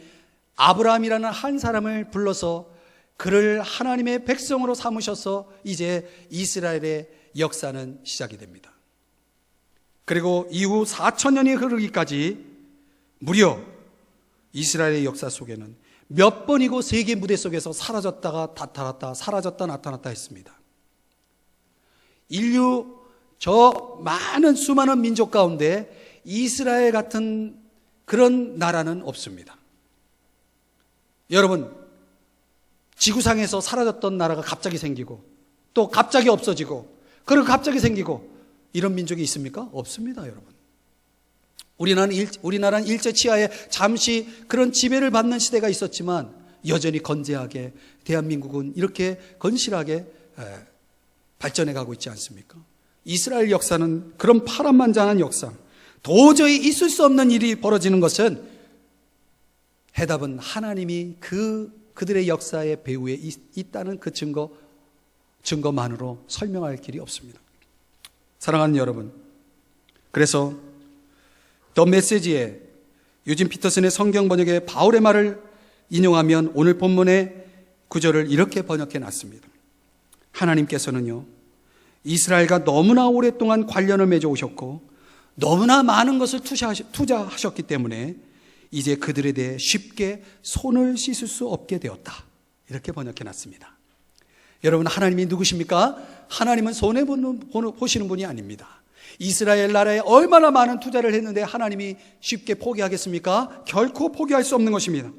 아브라함이라는 한 사람을 불러서 그를 하나님의 백성으로 삼으셔서 이제 이스라엘의 역사는 시작이 됩니다. 그리고 이후 4,000년이 흐르기까지 무려 이스라엘의 역사 속에는 몇 번이고 세계 무대 속에서 사라졌다가 나타났다, 사라졌다 나타났다 했습니다. 인류 저 많은 수많은 민족 가운데 이스라엘 같은 그런 나라는 없습니다. 여러분, 지구상에서 사라졌던 나라가 갑자기 생기고 또 갑자기 없어지고 그리고 갑자기 생기고 이런 민족이 있습니까? 없습니다, 여러분. 우리나라는 일제치하에 잠시 그런 지배를 받는 시대가 있었지만 여전히 건재하게 대한민국은 이렇게 건실하게 발전해 가고 있지 않습니까? 이스라엘 역사는 그런 파란만장한 역사, 도저히 있을 수 없는 일이 벌어지는 것은 해답은 하나님이 그들의 역사의 배후에 있다는 그 증거만으로 설명할 길이 없습니다. 사랑하는 여러분, 그래서 더 메시지에 유진 피터슨의 성경 번역의 바울의 말을 인용하면 오늘 본문의 구절을 이렇게 번역해 놨습니다. 하나님께서는요, 이스라엘과 너무나 오랫동안 관련을 맺어 오셨고 너무나 많은 것을 투자하셨기 때문에 이제 그들에 대해 쉽게 손을 씻을 수 없게 되었다. 이렇게 번역해 놨습니다. 여러분, 하나님이 누구십니까? 하나님은 손해보시는 분이 아닙니다. 이스라엘 나라에 얼마나 많은 투자를 했는데 하나님이 쉽게 포기하겠습니까? 결코 포기할 수 없는 것입니다.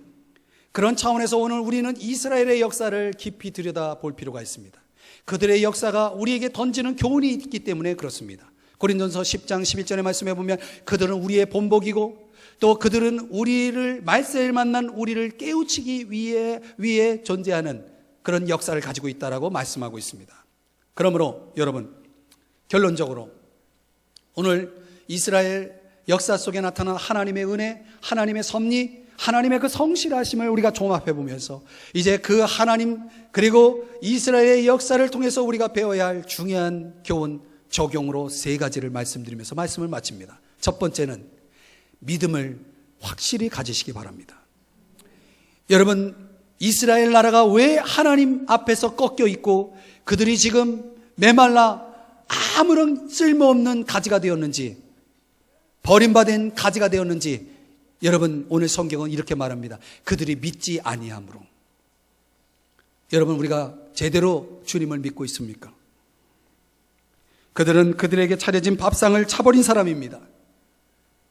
그런 차원에서 오늘 우리는 이스라엘의 역사를 깊이 들여다볼 필요가 있습니다. 그들의 역사가 우리에게 던지는 교훈이 있기 때문에 그렇습니다. 고린도전서 10장 11절의 말씀에 보면 그들은 우리의 본보기고 또 그들은 우리를 말세를 만난 우리를 깨우치기 위해 존재하는 그런 역사를 가지고 있다라고 말씀하고 있습니다. 그러므로 여러분, 결론적으로 오늘 이스라엘 역사 속에 나타난 하나님의 은혜, 하나님의 섭리, 하나님의 그 성실하심을 우리가 종합해 보면서 이제 그 하나님 그리고 이스라엘의 역사를 통해서 우리가 배워야 할 중요한 교훈 적용으로 세 가지를 말씀드리면서 말씀을 마칩니다. 첫 번째는 믿음을 확실히 가지시기 바랍니다. 여러분, 이스라엘 나라가 왜 하나님 앞에서 꺾여 있고 그들이 지금 메말라 아무런 쓸모없는 가지가 되었는지, 버림받은 가지가 되었는지, 여러분, 오늘 성경은 이렇게 말합니다. 그들이 믿지 아니함으로. 여러분, 우리가 제대로 주님을 믿고 있습니까? 그들은 그들에게 차려진 밥상을 차버린 사람입니다.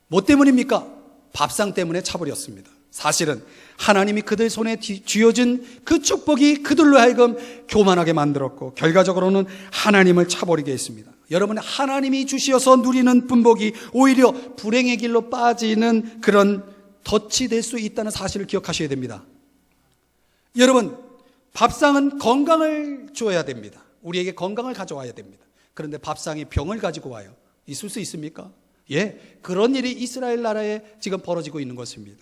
뭐 때문입니까? 밥상 때문에 차버렸습니다. 사실은 하나님이 그들 손에 쥐어진 그 축복이 그들로 하여금 교만하게 만들었고 결과적으로는 하나님을 차버리게 했습니다. 여러분, 하나님이 주시어서 누리는 분복이 오히려 불행의 길로 빠지는 그런 덫이 될 수 있다는 사실을 기억하셔야 됩니다. 여러분, 밥상은 건강을 줘야 됩니다. 우리에게 건강을 가져와야 됩니다. 그런데 밥상이 병을 가지고 와요. 있을 수 있습니까? 예, 그런 일이 이스라엘 나라에 지금 벌어지고 있는 것입니다.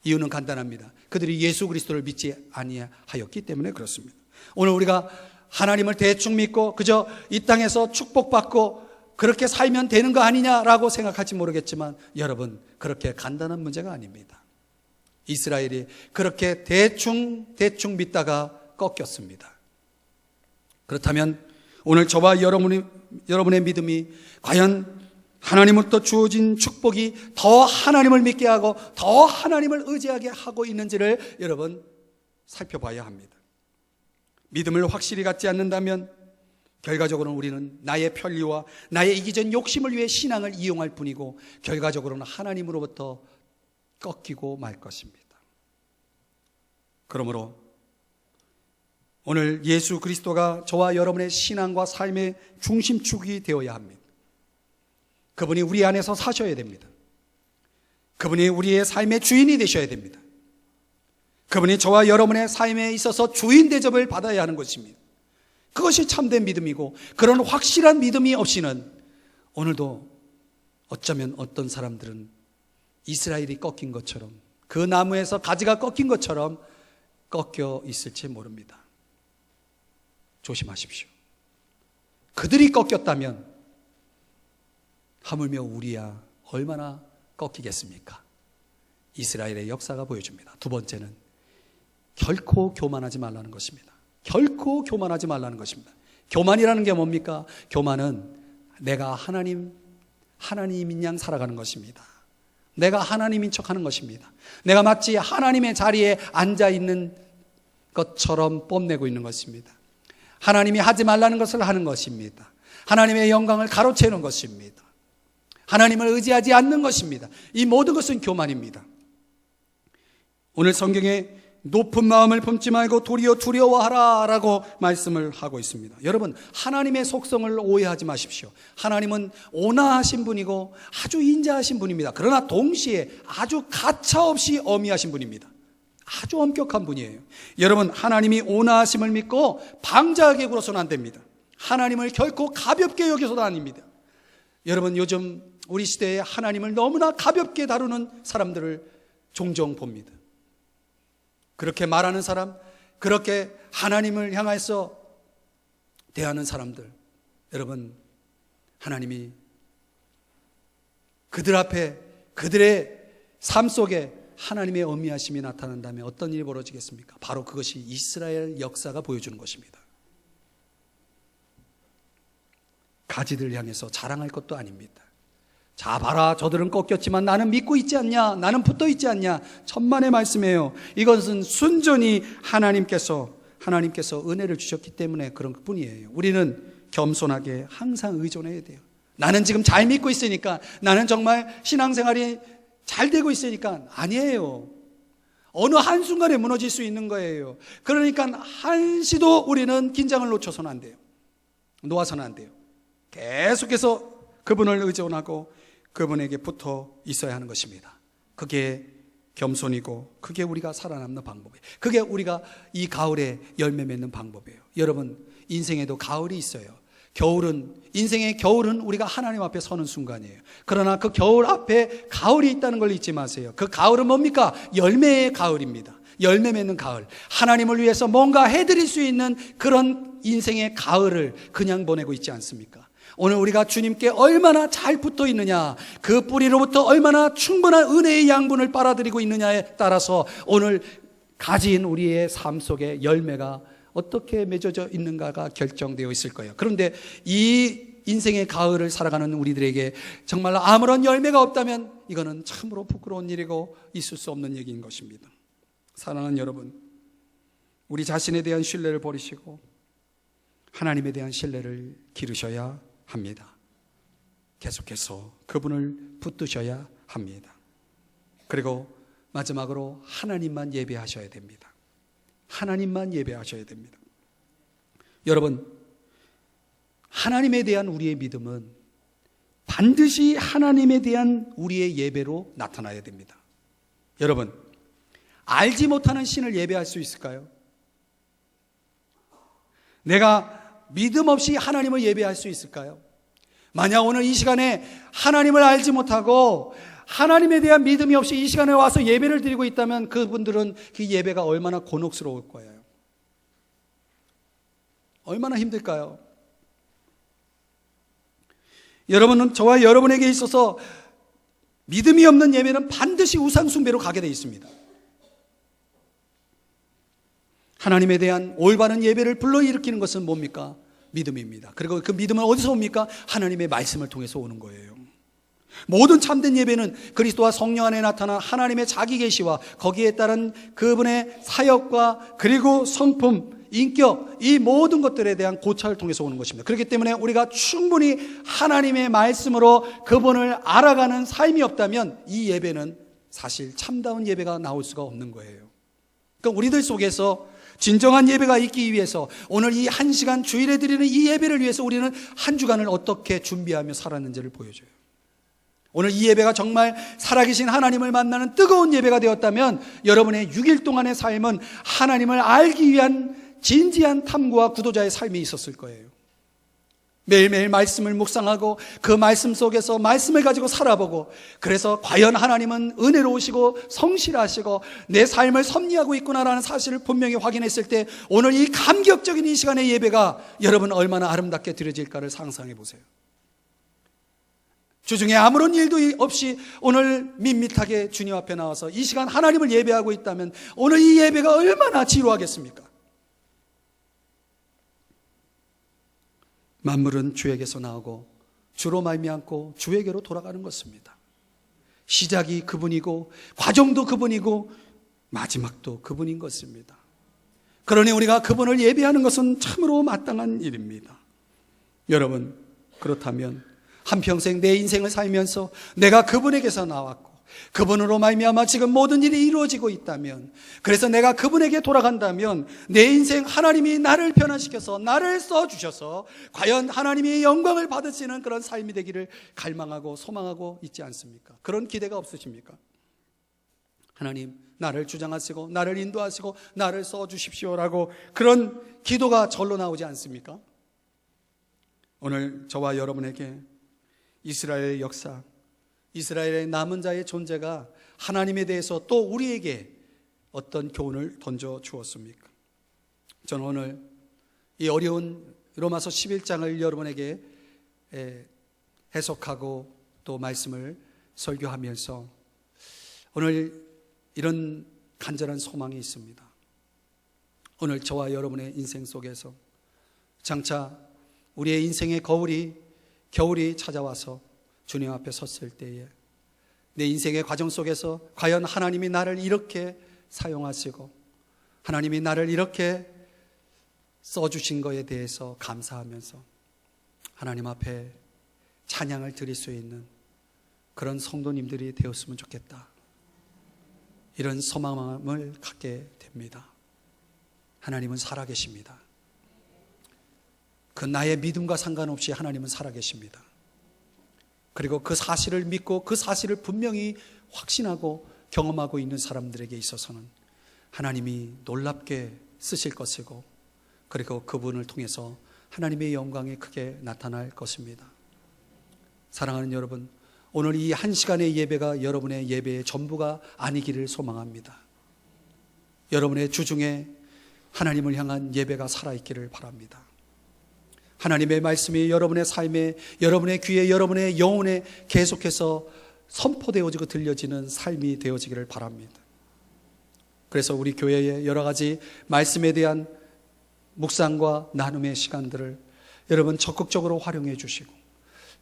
이유는 간단합니다. 그들이 예수 그리스도를 믿지 아니하였기 때문에 그렇습니다. 오늘 우리가 하나님을 대충 믿고 그저 이 땅에서 축복받고 그렇게 살면 되는 거 아니냐라고 생각할지 모르겠지만 여러분, 그렇게 간단한 문제가 아닙니다. 이스라엘이 그렇게 대충 믿다가 꺾였습니다. 그렇다면 오늘 저와 여러분의 믿음이 과연 하나님으로부터 주어진 축복이 더 하나님을 믿게 하고 더 하나님을 의지하게 하고 있는지를 여러분 살펴봐야 합니다. 믿음을 확실히 갖지 않는다면 결과적으로는 우리는 나의 편리와 나의 이기적인 욕심을 위해 신앙을 이용할 뿐이고 결과적으로는 하나님으로부터 꺾이고 말 것입니다. 그러므로 오늘 예수 그리스도가 저와 여러분의 신앙과 삶의 중심축이 되어야 합니다. 그분이 우리 안에서 사셔야 됩니다. 그분이 우리의 삶의 주인이 되셔야 됩니다. 그분이 저와 여러분의 삶에 있어서 주인 대접을 받아야 하는 것입니다. 그것이 참된 믿음이고, 그런 확실한 믿음이 없이는 오늘도 어쩌면 어떤 사람들은 이스라엘이 꺾인 것처럼, 그 나무에서 가지가 꺾인 것처럼 꺾여 있을지 모릅니다. 조심하십시오. 그들이 꺾였다면 하물며 우리야 얼마나 꺾이겠습니까? 이스라엘의 역사가 보여줍니다. 두 번째는 결코 교만하지 말라는 것입니다. 결코 교만하지 말라는 것입니다. 교만이라는 게 뭡니까? 교만은 내가 하나님인 양 살아가는 것입니다. 내가 하나님인 척하는 것입니다. 내가 마치 하나님의 자리에 앉아있는 것처럼 뽐내고 있는 것입니다. 하나님이 하지 말라는 것을 하는 것입니다. 하나님의 영광을 가로채는 것입니다. 하나님을 의지하지 않는 것입니다. 이 모든 것은 교만입니다. 오늘 성경에 높은 마음을 품지 말고 도리어 두려워하라 라고 말씀을 하고 있습니다. 여러분, 하나님의 속성을 오해하지 마십시오. 하나님은 온화하신 분이고 아주 인자하신 분입니다. 그러나 동시에 아주 가차없이 엄히하신 분입니다. 아주 엄격한 분이에요. 여러분, 하나님이 온화하심을 믿고 방자하게 굴어서는 안 됩니다. 하나님을 결코 가볍게 여겨서도 아닙니다. 여러분, 요즘 우리 시대에 하나님을 너무나 가볍게 다루는 사람들을 종종 봅니다. 그렇게 말하는 사람, 그렇게 하나님을 향해서 대하는 사람들, 여러분, 하나님이 그들 앞에, 그들의 삶 속에 하나님의 엄미하심이 나타난다면 어떤 일이 벌어지겠습니까? 바로 그것이 이스라엘 역사가 보여주는 것입니다. 가지들 향해서 자랑할 것도 아닙니다. 자, 봐라, 저들은 꺾였지만 나는 믿고 있지 않냐? 나는 붙어 있지 않냐? 천만의 말씀이에요. 이것은 순전히 하나님께서 은혜를 주셨기 때문에 그런 것뿐이에요. 우리는 겸손하게 항상 의존해야 돼요. 나는 지금 잘 믿고 있으니까, 나는 정말 신앙생활이 잘 되고 있으니까. 아니에요. 어느 한순간에 무너질 수 있는 거예요. 그러니까 한시도 우리는 긴장을 놓쳐서는 안 돼요. 놓아서는 안 돼요. 계속해서 그분을 의존하고 그분에게 붙어 있어야 하는 것입니다. 그게 겸손이고 그게 우리가 살아남는 방법이에요. 그게 우리가 이 가을에 열매 맺는 방법이에요. 여러분, 인생에도 가을이 있어요. 인생의 겨울은 우리가 하나님 앞에 서는 순간이에요. 그러나 그 겨울 앞에 가을이 있다는 걸 잊지 마세요. 그 가을은 뭡니까? 열매의 가을입니다. 열매 맺는 가을. 하나님을 위해서 뭔가 해드릴 수 있는 그런 인생의 가을을 그냥 보내고 있지 않습니까? 오늘 우리가 주님께 얼마나 잘 붙어 있느냐, 그 뿌리로부터 얼마나 충분한 은혜의 양분을 빨아들이고 있느냐에 따라서 오늘 가진 우리의 삶 속에 열매가 어떻게 맺어져 있는가가 결정되어 있을 거예요. 그런데 이 인생의 가을을 살아가는 우리들에게 정말 아무런 열매가 없다면 이거는 참으로 부끄러운 일이고 있을 수 없는 얘기인 것입니다. 사랑하는 여러분, 우리 자신에 대한 신뢰를 버리시고 하나님에 대한 신뢰를 기르셔야 합니다. 계속해서 그분을 붙드셔야 합니다. 그리고 마지막으로 하나님만 예배하셔야 됩니다. 하나님만 예배하셔야 됩니다. 여러분, 하나님에 대한 우리의 믿음은 반드시 하나님에 대한 우리의 예배로 나타나야 됩니다. 여러분, 알지 못하는 신을 예배할 수 있을까요? 내가 믿음 없이 하나님을 예배할 수 있을까요? 만약 오늘 이 시간에 하나님을 알지 못하고 하나님에 대한 믿음이 없이 이 시간에 와서 예배를 드리고 있다면 그분들은 그 예배가 얼마나 곤혹스러울 거예요. 얼마나 힘들까요? 여러분은 저와 여러분에게 있어서 믿음이 없는 예배는 반드시 우상숭배로 가게 되어 있습니다. 하나님에 대한 올바른 예배를 불러일으키는 것은 뭡니까? 믿음입니다. 그리고 그 믿음은 어디서 옵니까? 하나님의 말씀을 통해서 오는 거예요. 모든 참된 예배는 그리스도와 성령 안에 나타난 하나님의 자기 계시와 거기에 따른 그분의 사역과 그리고 성품, 인격, 이 모든 것들에 대한 고찰을 통해서 오는 것입니다. 그렇기 때문에 우리가 충분히 하나님의 말씀으로 그분을 알아가는 삶이 없다면 이 예배는 사실 참다운 예배가 나올 수가 없는 거예요. 그러니까 우리들 속에서 진정한 예배가 있기 위해서 오늘 이 1시간 주일에 드리는 이 예배를 위해서 우리는 한 주간을 어떻게 준비하며 살았는지를 보여줘요. 오늘 이 예배가 정말 살아계신 하나님을 만나는 뜨거운 예배가 되었다면 여러분의 6일 동안의 삶은 하나님을 알기 위한 진지한 탐구와 구도자의 삶이 있었을 거예요. 매일매일 말씀을 묵상하고 그 말씀 속에서 말씀을 가지고 살아보고, 그래서 과연 하나님은 은혜로우시고 성실하시고 내 삶을 섭리하고 있구나라는 사실을 분명히 확인했을 때 오늘 이 감격적인 이 시간의 예배가 여러분 얼마나 아름답게 드려질까를 상상해 보세요. 주중에 아무런 일도 없이 오늘 밋밋하게 주님 앞에 나와서 이 시간 하나님을 예배하고 있다면 오늘 이 예배가 얼마나 지루하겠습니까? 만물은 주에게서 나오고 주로 말미암고 주에게로 돌아가는 것입니다. 시작이 그분이고 과정도 그분이고 마지막도 그분인 것입니다. 그러니 우리가 그분을 예배하는 것은 참으로 마땅한 일입니다. 여러분, 그렇다면 한평생 내 인생을 살면서 내가 그분에게서 나왔고 그분으로 말미암아 지금 모든 일이 이루어지고 있다면, 그래서 내가 그분에게 돌아간다면 내 인생 하나님이 나를 변화시켜서 나를 써주셔서 과연 하나님의 영광을 받으시는 그런 삶이 되기를 갈망하고 소망하고 있지 않습니까? 그런 기대가 없으십니까? 하나님, 나를 주장하시고 나를 인도하시고 나를 써주십시오라고 그런 기도가 절로 나오지 않습니까? 오늘 저와 여러분에게 이스라엘의 역사, 이스라엘의 남은 자의 존재가 하나님에 대해서 또 우리에게 어떤 교훈을 던져 주었습니까? 저는 오늘 이 어려운 로마서 11장을 여러분에게 해석하고 또 말씀을 설교하면서 오늘 이런 간절한 소망이 있습니다. 오늘 저와 여러분의 인생 속에서 장차 우리의 인생의 겨울이 찾아와서 주님 앞에 섰을 때에 내 인생의 과정 속에서 과연 하나님이 나를 이렇게 사용하시고 하나님이 나를 이렇게 써주신 것에 대해서 감사하면서 하나님 앞에 찬양을 드릴 수 있는 그런 성도님들이 되었으면 좋겠다, 이런 소망을 갖게 됩니다. 하나님은 살아계십니다. 그 나의 믿음과 상관없이 하나님은 살아계십니다. 그리고 그 사실을 믿고 그 사실을 분명히 확신하고 경험하고 있는 사람들에게 있어서는 하나님이 놀랍게 쓰실 것이고, 그리고 그분을 통해서 하나님의 영광이 크게 나타날 것입니다. 사랑하는 여러분, 오늘 이 1시간의 예배가 여러분의 예배의 전부가 아니기를 소망합니다. 여러분의 주중에 하나님을 향한 예배가 살아있기를 바랍니다. 하나님의 말씀이 여러분의 삶에, 여러분의 귀에, 여러분의 영혼에 계속해서 선포되어지고 들려지는 삶이 되어지기를 바랍니다. 그래서 우리 교회의 여러 가지 말씀에 대한 묵상과 나눔의 시간들을 여러분 적극적으로 활용해 주시고,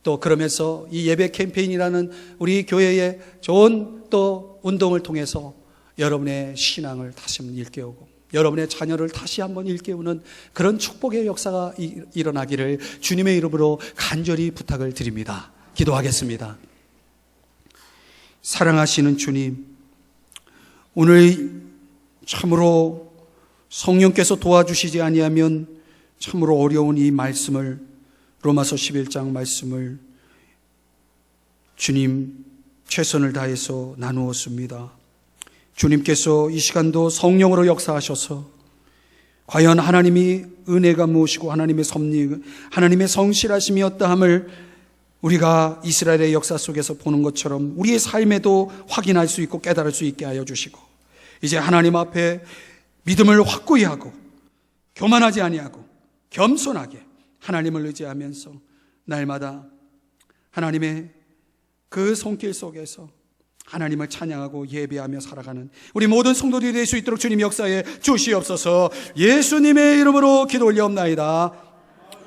또 그러면서 이 예배 캠페인이라는 우리 교회의 좋은 또 운동을 통해서 여러분의 신앙을 다시 한번 일깨우고 여러분의 자녀를 다시 한번 일깨우는 그런 축복의 역사가 일어나기를 주님의 이름으로 간절히 부탁을 드립니다. 기도하겠습니다. 사랑하시는 주님, 오늘 참으로 성령께서 도와주시지 아니하면 참으로 어려운 이 말씀을, 로마서 11장 말씀을 주님 최선을 다해서 나누었습니다. 주님께서 이 시간도 성령으로 역사하셔서 과연 하나님이 은혜가 무엇이고 하나님의 섭리, 하나님의 성실하심이었다 함을 우리가 이스라엘의 역사 속에서 보는 것처럼 우리의 삶에도 확인할 수 있고 깨달을 수 있게 하여 주시고, 이제 하나님 앞에 믿음을 확고히 하고 교만하지 아니하고 겸손하게 하나님을 의지하면서 날마다 하나님의 그 손길 속에서 하나님을 찬양하고 예배하며 살아가는 우리 모든 성도들이 될 수 있도록 주님 역사에 주시옵소서. 예수님의 이름으로 기도 올려옵나이다.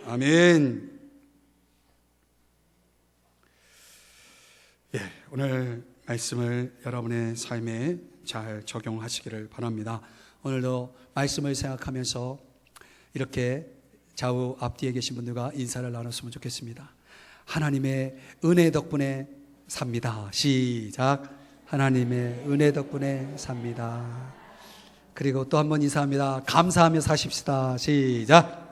아멘. 오늘 말씀을 여러분의 삶에 잘 적용하시기를 바랍니다. 오늘도 말씀을 생각하면서 이렇게 좌우 앞뒤에 계신 분들과 인사를 나눴으면 좋겠습니다. 하나님의 은혜 덕분에 삽니다. 시작. 하나님의 은혜 덕분에 삽니다. 그리고 또 한 번 인사합니다. 감사하며 사십시다. 시작.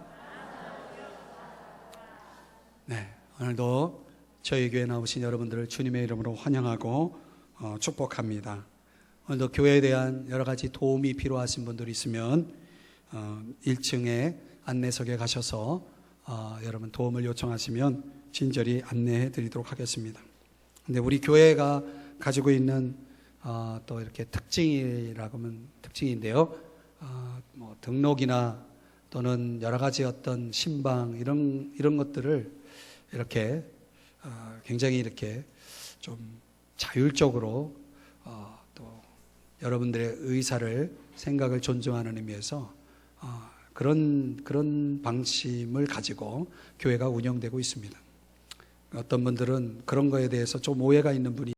네, 오늘도 저희 교회 나오신 여러분들을 주님의 이름으로 환영하고 축복합니다. 오늘도 교회에 대한 여러 가지 도움이 필요하신 분들이 있으면 1층에 안내석에 가셔서 여러분 도움을 요청하시면 친절히 안내해 드리도록 하겠습니다. 근데 우리 교회가 가지고 있는 또 이렇게 특징이라고 하면 특징인데요. 뭐 등록이나 또는 여러 가지 어떤 신방 이런 것들을 이렇게 굉장히 이렇게 좀 자율적으로 또 여러분들의 의사를 생각을 존중하는 의미에서 그런 방침을 가지고 교회가 운영되고 있습니다. 어떤 분들은 그런 거에 대해서 좀 오해가 있는 분이